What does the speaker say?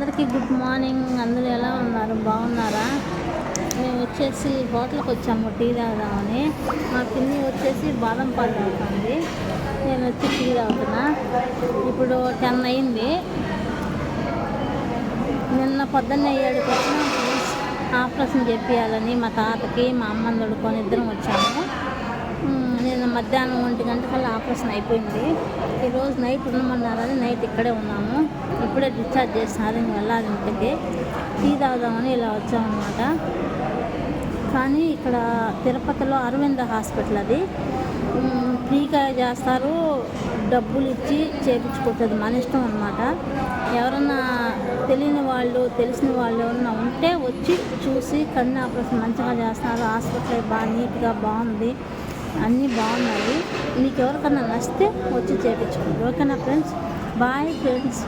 అందరికీ good morning. అందరూ ఎలా ఉన్నారు? బాగున్నారా? మేము వచ్చేసి హోటల్కి వచ్చాము టీ తాగుదామని. మా పిన్ని వచ్చేసి బాదం పాలు తాగుతుంది, నేను వచ్చి టీ తాగుతున్నా. ఇప్పుడు 10 అయింది. నిన్న పొద్దున్నే 7కి వచ్చిన ఆపరేషన్ చేపించాలని మా తాతకి మా అమ్మని తోడుకొని ఇద్దరం వచ్చాము. నేను మధ్యాహ్నం 1 గంటకల్లా ఆపరేషన్ అయిపోయింది. ఈరోజు నైట్ ఉండమన్నారని నైట్ ఇక్కడే ఉన్నాము. ఇప్పుడే డిశ్చార్జ్ చేస్తున్నారు, ఇంక వెళ్ళాలి ఇంటికి. టీ తాగుదామని ఇలా వచ్చామన్నమాట. కానీ ఇక్కడ తిరుపతిలో అరవింద హాస్పిటల్ అది ఫ్రీగా చేస్తారు, డబ్బులు ఇచ్చి చేయించుకుంటుంది, మన ఇష్టం అన్నమాట. ఎవరన్నా తెలియని వాళ్ళు తెలిసిన వాళ్ళు ఎవరన్నా ఉంటే వచ్చి చూసి కన్ను ఆపరేషన్ మంచిగా చేస్తున్నారు. హాస్పిటల్ బాగా నీట్గా బాగుంది, అన్నీ బాగున్నాయి. మీకు ఎవరికన్నా నచ్చితే వచ్చి చేయించుకోండి. ఓకేనా ఫ్రెండ్స్? Bye friends.